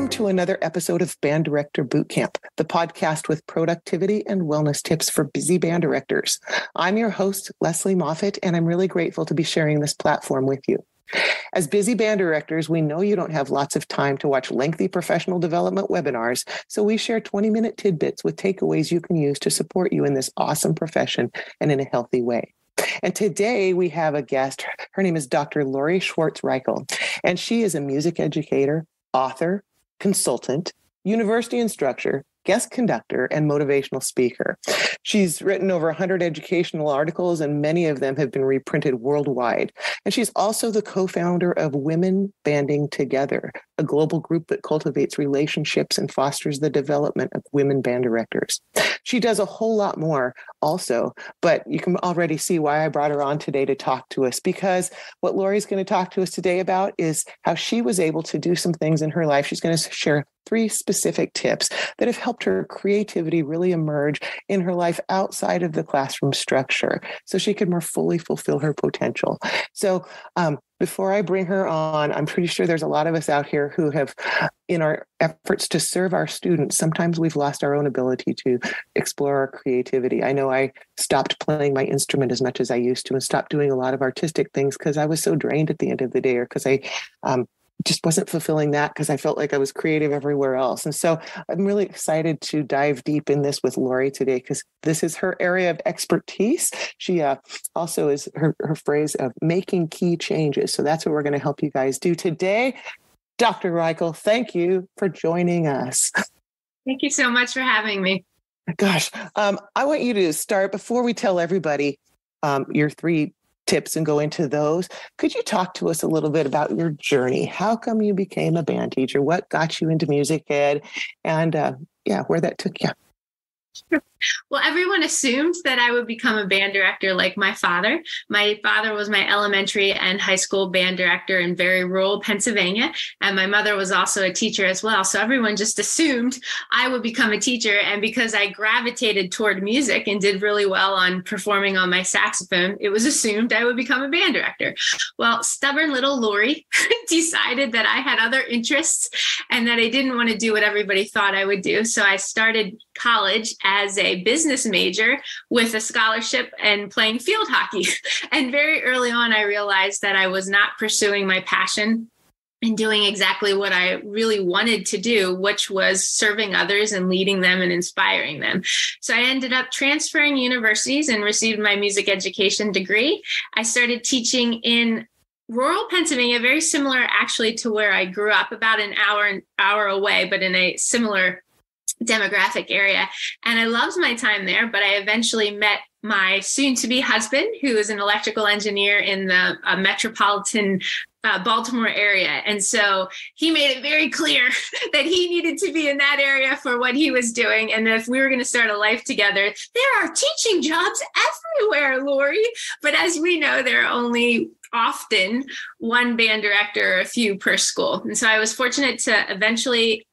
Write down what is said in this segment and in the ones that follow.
Welcome to another episode of Band Director Bootcamp, the podcast with productivity and wellness tips for busy band directors. I'm your host, Lesley Moffat, and I'm really grateful to be sharing this platform with you. As busy band directors, we know you don't have lots of time to watch lengthy professional development webinars, so we share 20-minute tidbits with takeaways you can use to support you in this awesome profession and in a healthy way. And today we have a guest. Her name is Dr. Schwartz Reichl, and she is a music educator, author, consultant, university instructor, guest conductor, and motivational speaker. She's written over 100 educational articles, and many of them have been reprinted worldwide. And she's also the co-founder of Women Banding Together, a global group that cultivates relationships and fosters the development of women band directors. She does a whole lot more also, but you can already see why I brought her on today to talk to us, because what Lori's going to talk to us today about is how she was able to do some things in her life. She's going to share 3 specific tips that have helped her creativity really emerge in her life outside of the classroom structure so she could more fully fulfill her potential. So before I bring her on, I'm pretty sure there's a lot of us out here who have, in our efforts to serve our students, sometimes we've lost our own ability to explore our creativity. I know I stopped playing my instrument as much as I used to and stopped doing a lot of artistic things because I was so drained at the end of the day, or because I just wasn't fulfilling that because I felt like I was creative everywhere else. And so I'm really excited to dive deep in this with Lori today, because this is her area of expertise. She also is her phrase of making key changes. So that's what we're going to help you guys do today. Dr. Reichl, thank you for joining us. Thank you so much for having me. Gosh, I want you to start, before we tell everybody your 3 tips and go into those. Could you talk to us a little bit about your journey? How come you became a band teacher? What got you into music ed? And where that took you? Well, everyone assumed that I would become a band director like my father. My father was my elementary and high school band director in very rural Pennsylvania, and my mother was also a teacher as well. So everyone just assumed I would become a teacher. And because I gravitated toward music and did really well on performing on my saxophone, it was assumed I would become a band director. Well, stubborn little Lori decided that I had other interests and that I didn't want to do what everybody thought I would do. So I started college as a business major with a scholarship and playing field hockey. And very early on, I realized that I was not pursuing my passion and doing exactly what I really wanted to do, which was serving others and leading them and inspiring them. So I ended up transferring universities and received my music education degree. I started teaching in rural Pennsylvania, very similar actually to where I grew up, about an hour away, but in a similar demographic area. And I loved my time there, but I eventually met my soon-to-be husband, who is an electrical engineer in the metropolitan Baltimore area. And so he made it very clear that he needed to be in that area for what he was doing. And if we were going to start a life together, there are teaching jobs everywhere, Lori. But as we know, there are only often one band director or a few per school. And so I was fortunate to eventually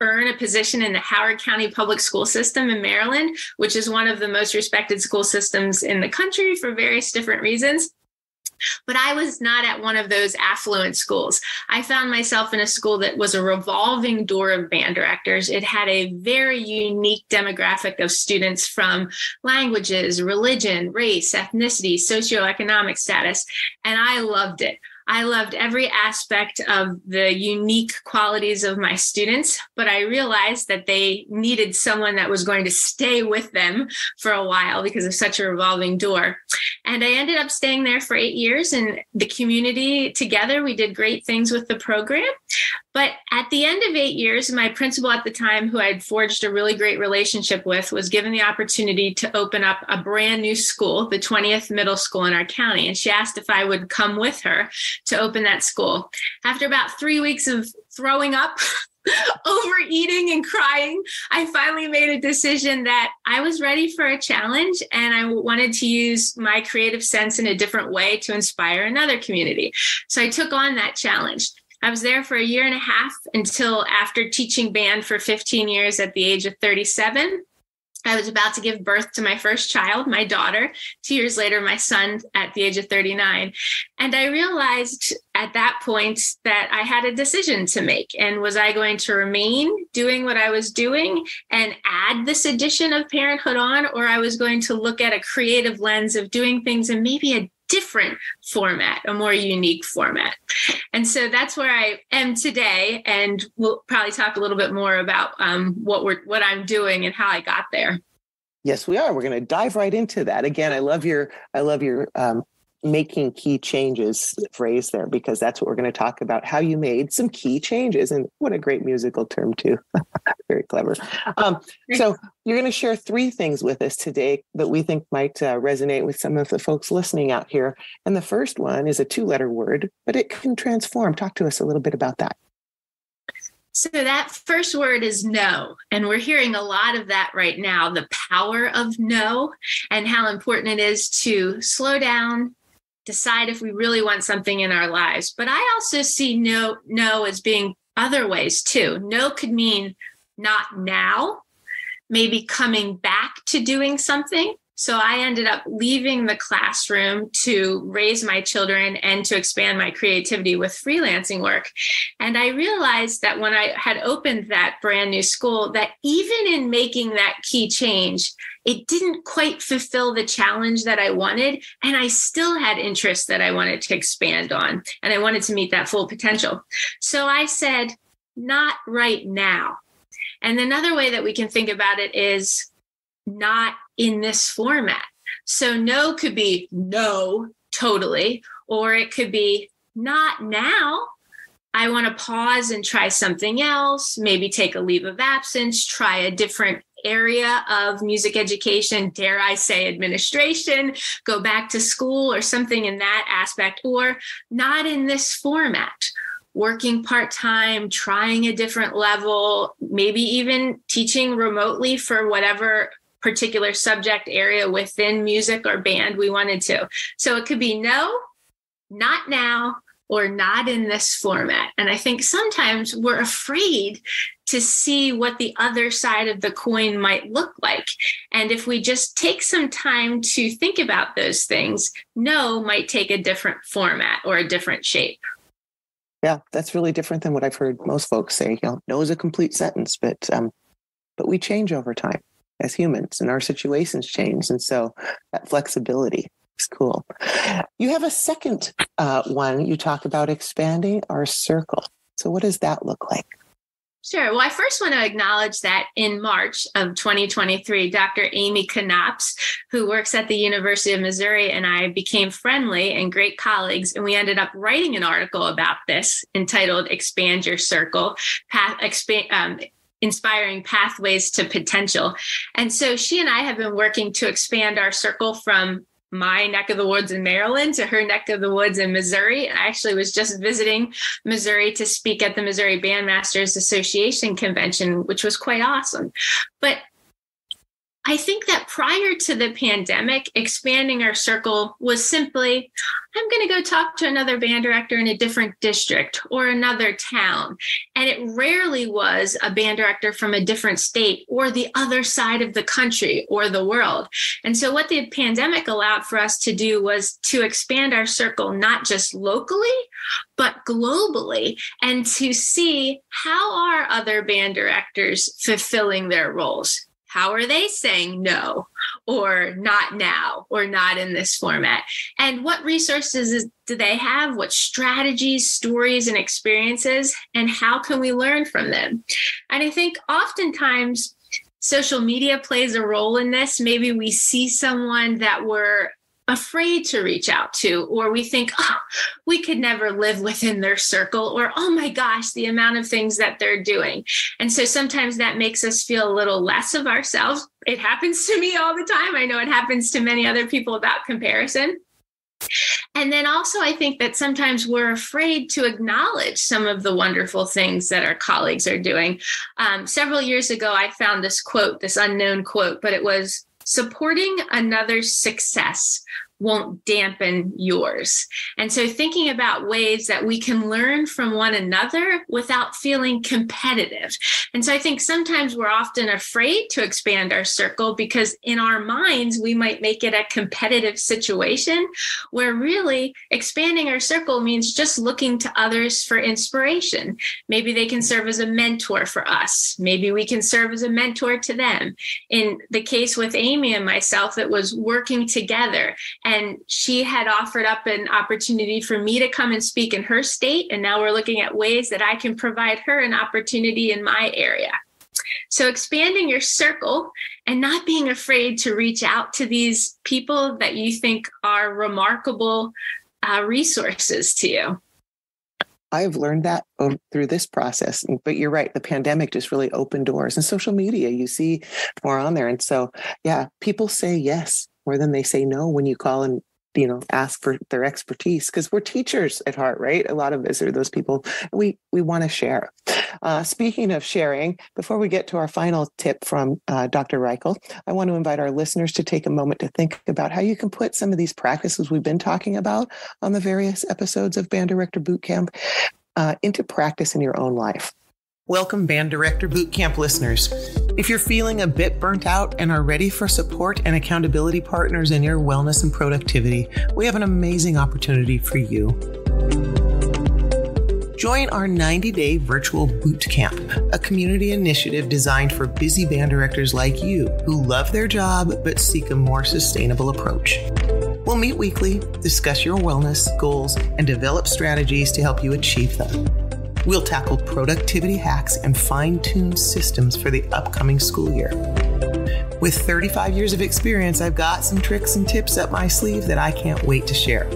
earn a position in the Howard County Public School System in Maryland, which is one of the most respected school systems in the country for various different reasons. But I was not at one of those affluent schools. I found myself in a school that was a revolving door of band directors. It had a very unique demographic of students from languages, religion, race, ethnicity, socioeconomic status, and I loved it. I loved every aspect of the unique qualities of my students, but I realized that they needed someone that was going to stay with them for a while because of such a revolving door. And I ended up staying there for 8 years, and the community together, we did great things with the program. But at the end of 8 years, my principal at the time, who I'd forged a really great relationship with, was given the opportunity to open up a brand new school, the 20th middle school in our county. And she asked if I would come with her to open that school. After about 3 weeks of throwing up, overeating and crying, I finally made a decision that I was ready for a challenge and I wanted to use my creative sense in a different way to inspire another community. So I took on that challenge. I was there for 1.5 years until, after teaching band for 15 years at the age of 37, I was about to give birth to my first child, my daughter. 2 years later, my son at the age of 39. And I realized at that point that I had a decision to make. And was I going to remain doing what I was doing and add this addition of parenthood on, or I was going to look at a creative lens of doing things in maybe a different format, a more unique format. And so that's where I am today. And we'll probably talk a little bit more about what I'm doing and how I got there. Yes, we are. We're going to dive right into that. Again, I love your making key changes phrase there, because that's what we're going to talk about, how you made some key changes. And what a great musical term too. Very clever. So you're going to share 3 things with us today that we think might resonate with some of the folks listening out here. And the first one is a 2-letter word, but it can transform. Talk to us a little bit about that. So that first word is no. And we're hearing a lot of that right now, the power of no, and how important it is to slow down, decide if we really want something in our lives. But I also see no as being other ways too. No could mean not now, maybe coming back to doing something. So I ended up leaving the classroom to raise my children and to expand my creativity with freelancing work. And I realized that when I had opened that brand new school, that even in making that key change, it didn't quite fulfill the challenge that I wanted. And I still had interests that I wanted to expand on. And I wanted to meet that full potential. So I said, not right now. And another way that we can think about it is not in this format. So no could be no, totally, or it could be not now. I want to pause and try something else, maybe take a leave of absence, try a different area of music education, dare I say administration, go back to school or something in that aspect, or not in this format. Working part-time, trying a different level, maybe even teaching remotely for whatever particular subject area within music or band we wanted to. So it could be no, not now, or not in this format. And I think sometimes we're afraid to see what the other side of the coin might look like. And if we just take some time to think about those things, no might take a different format or a different shape. Yeah, that's really different than what I've heard most folks say. No is a complete sentence, but we change over time as humans, and our situations change. And so that flexibility is cool. You have a second one. You talk about expanding our circle. So what does that look like? Sure. Well, I first want to acknowledge that in March of 2023, Dr. Amy Knops, who works at the University of Missouri, and I became friendly and great colleagues. And we ended up writing an article about this entitled Expand Your Circle, Inspiring Pathways to Potential. And so she and I have been working to expand our circle from my neck of the woods in Maryland to her neck of the woods in Missouri. I actually was just visiting Missouri to speak at the Missouri Bandmasters Association convention, which was quite awesome. But I think that prior to the pandemic, expanding our circle was simply, I'm going to go talk to another band director in a different district or another town. And it rarely was a band director from a different state or the other side of the country or the world. And so what the pandemic allowed for us to do was to expand our circle, not just locally, but globally, and to see how are other band directors fulfilling their roles. How are they saying no, or not now, or not in this format? And what resources do they have? What strategies, stories, and experiences? And how can we learn from them? And I think oftentimes social media plays a role in this. Maybe we see someone that we're afraid to reach out to, or we think, oh, we could never live within their circle, or, oh my gosh, the amount of things that they're doing. And so sometimes that makes us feel a little less of ourselves. It happens to me all the time. I know it happens to many other people about comparison. And then also, I think that sometimes we're afraid to acknowledge some of the wonderful things that our colleagues are doing. Several years ago, I found this quote, this unknown quote, but it was, supporting another's success won't dampen yours. And so thinking about ways that we can learn from one another without feeling competitive. And so I think sometimes we're often afraid to expand our circle because in our minds, we might make it a competitive situation where really expanding our circle means just looking to others for inspiration. Maybe they can serve as a mentor for us. Maybe we can serve as a mentor to them. In the case with Amy and myself, it was working together. And she had offered up an opportunity for me to come and speak in her state. And now we're looking at ways that I can provide her an opportunity in my area. So expanding your circle and not being afraid to reach out to these people that you think are remarkable resources to you. I've learned that through this process, but you're right. The pandemic just really opened doors, and social media, you see more on there. And so, yeah, people say yes more than they say no when you call and, ask for their expertise, because we're teachers at heart, right? A lot of us are those people we want to share. Speaking of sharing, before we get to our final tip from Dr. Reichl, I want to invite our listeners to take a moment to think about how you can put some of these practices we've been talking about on the various episodes of Band Director Bootcamp into practice in your own life. Welcome, Band Director Bootcamp listeners. If you're feeling a bit burnt out and are ready for support and accountability partners in your wellness and productivity, we have an amazing opportunity for you. Join our 90-day virtual bootcamp, a community initiative designed for busy band directors like you who love their job but seek a more sustainable approach. We'll meet weekly, discuss your wellness goals, and develop strategies to help you achieve them. We'll tackle productivity hacks and fine-tune systems for the upcoming school year. With 35 years of experience, I've got some tricks and tips up my sleeve that I can't wait to share.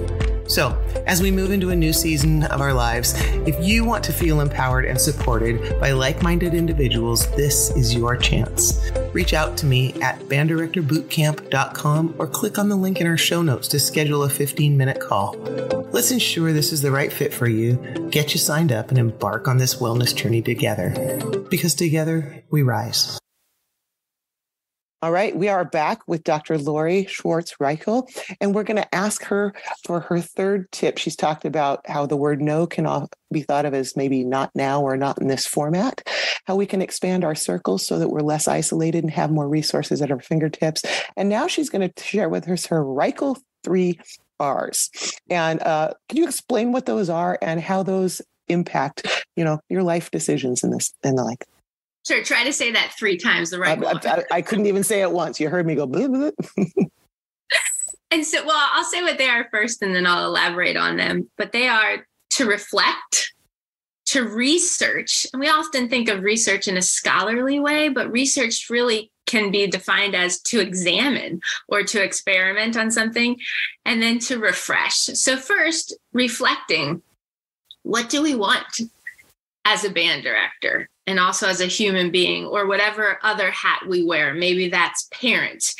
So, as we move into a new season of our lives, if you want to feel empowered and supported by like-minded individuals, this is your chance. Reach out to me at banddirectorbootcamp.com or click on the link in our show notes to schedule a 15-minute call. Let's ensure this is the right fit for you, get you signed up, and embark on this wellness journey together. Because together, we rise. All right, we are back with Dr. Lori Schwartz Reichl, and we're going to ask her for her third tip. She's talked about how the word no can be thought of as maybe not now or not in this format, how we can expand our circles so that we're less isolated and have more resources at our fingertips. And now she's going to share with us her Reichl 3 R's. And can you explain what those are and how those impact, your life decisions in this and the like? Sure. Try to say that 3 times the right one. I couldn't even say it once. You heard me go. Blah, blah. And so, I'll say what they are first, and then I'll elaborate on them. But they are to reflect, to research. And we often think of research in a scholarly way, but research really can be defined as to examine or to experiment on something, and then to refresh. So first, reflecting. What do we want as a band director? And also as a human being, or whatever other hat we wear. Maybe that's parent,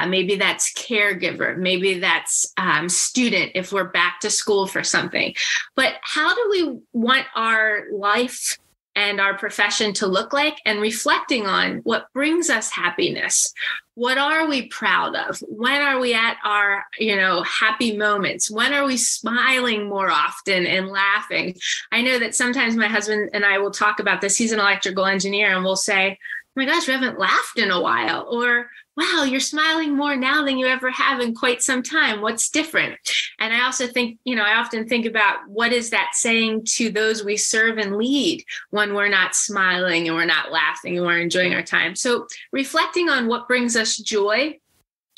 maybe that's caregiver, maybe that's student if we're back to school for something. But how do we want our life and our profession to look like, and reflecting on what brings us happiness? What are we proud of? When are we at our, happy moments? When are we smiling more often and laughing? I know that sometimes my husband and I will talk about this. He's an electrical engineer, and we'll say, oh my gosh, we haven't laughed in a while. Or, wow, you're smiling more now than you ever have in quite some time. What's different? And I also think, I often think about what is that saying to those we serve and lead when we're not smiling and we're not laughing and we're enjoying our time. So reflecting on what brings us joy,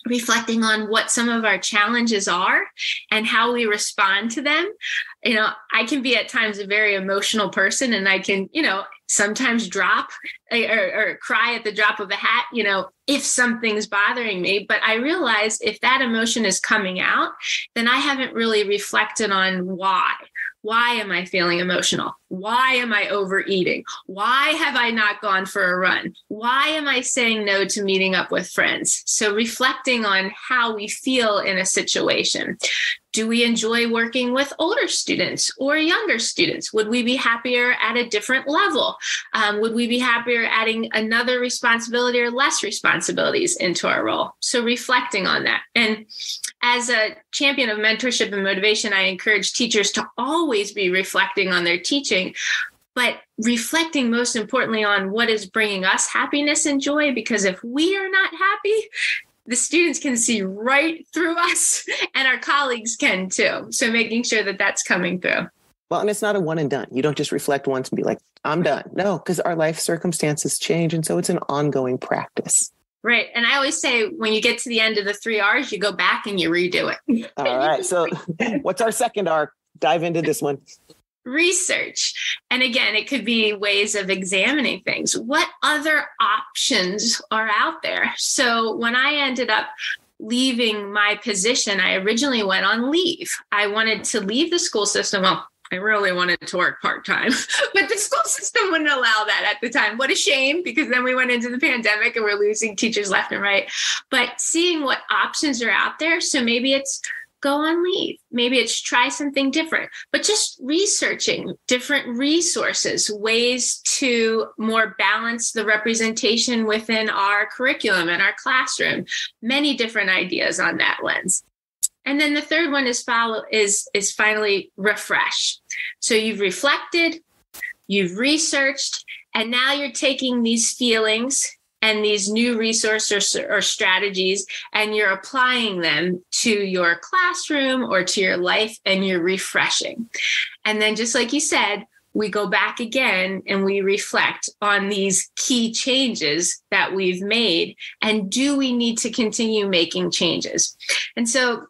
reflecting on what some of our challenges are and how we respond to them. I can be at times a very emotional person, and I can, sometimes drop or cry at the drop of a hat, if something's bothering me. But I realize if that emotion is coming out, then I haven't really reflected on why. Why am I feeling emotional? Why am I overeating? Why have I not gone for a run? Why am I saying no to meeting up with friends? So reflecting on how we feel in a situation. Do we enjoy working with older students or younger students? Would we be happier at a different level? Would we be happier adding another responsibility or less responsibilities into our role? So reflecting on that. And as a champion of mentorship and motivation, I encourage teachers to always be reflecting on their teaching, but reflecting most importantly on what is bringing us happiness and joy, because if we are not happy, the students can see right through us, and our colleagues can too. So making sure that that's coming through. Well, and it's not a one and done. You don't just reflect once and be like, I'm done. No, because our life circumstances change. And so it's an ongoing practice. Right. And I always say, when you get to the end of the 3 R's, you go back and you redo it. All right. So what's our second R? Dive into this one. Research. And again, it could be ways of examining things. What other options are out there? So when I ended up leaving my position, I originally went on leave. I wanted to leave the school system. Well, I really wanted to work part-time, but the school system wouldn't allow that at the time. What a shame, because then we went into the pandemic and we're losing teachers left and right. But seeing what options are out there. So maybe it's go on leave. Maybe it's try something different, but just researching different resources, ways to more balance the representation within our curriculum and our classroom, many different ideas on that lens. And then the third one is finally refresh. So you've reflected, you've researched, and now you're taking these feelings and these new resources or strategies, and you're applying them to your classroom or to your life, and you're refreshing. And then just like you said, we go back again and we reflect on these key changes that we've made, and do we need to continue making changes? And so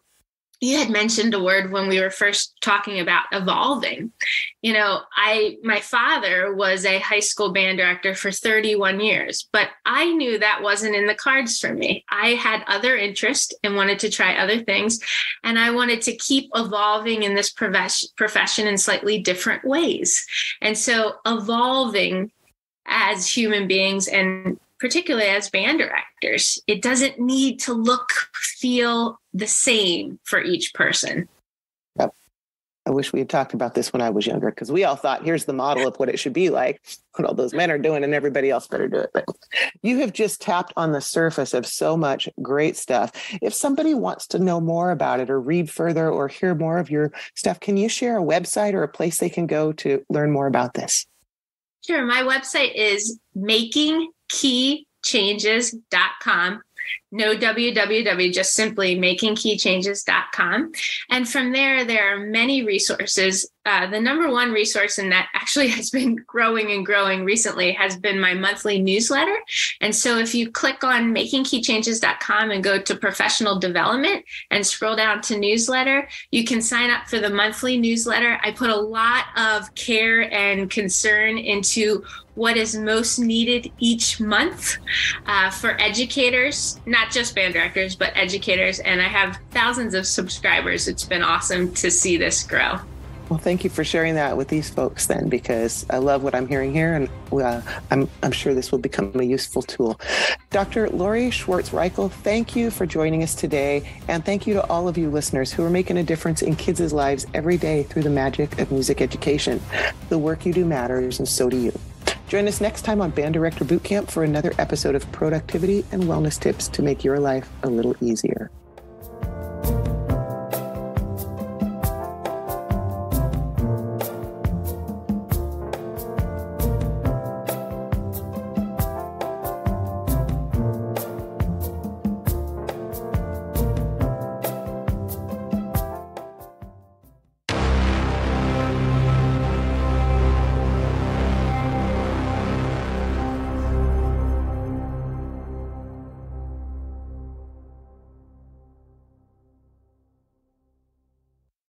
you had mentioned a word when we were first talking about evolving. You know, my father was a high school band director for 31 years, but I knew that wasn't in the cards for me. I had other interests and wanted to try other things, and I wanted to keep evolving in this profession in slightly different ways. And so evolving as human beings, and particularly as band directors, it doesn't need to look, feel the same for each person. Yep. I wish we had talked about this when I was younger, because we all thought, here's the model of what it should be like, what all those men are doing, and everybody else better do it. But you have just tapped on the surface of so much great stuff. If somebody wants to know more about it or read further or hear more of your stuff, can you share a website or a place they can go to learn more about this? Sure. My website is makingkeychanges.com. No www, just simply makingkeychanges.com. And from there are many resources. The number one resource, and that actually has been growing and growing recently, has been my monthly newsletter. And so if you click on makingkeychanges.com and go to professional development and scroll down to newsletter, you can sign up for the monthly newsletter. I put a lot of care and concern into what is most needed each month for educators, not just band directors, but educators. And I have thousands of subscribers. It's been awesome to see this grow. Well, thank you for sharing that with these folks then, because I love what I'm hearing here, and I'm sure this will become a useful tool. Dr. Lori Schwartz Reichl, thank you for joining us today, and thank you to all of you listeners who are making a difference in kids' lives every day through the magic of music education. The work you do matters, and so do you. Join us next time on Band Director Bootcamp for another episode of productivity and wellness tips to make your life a little easier.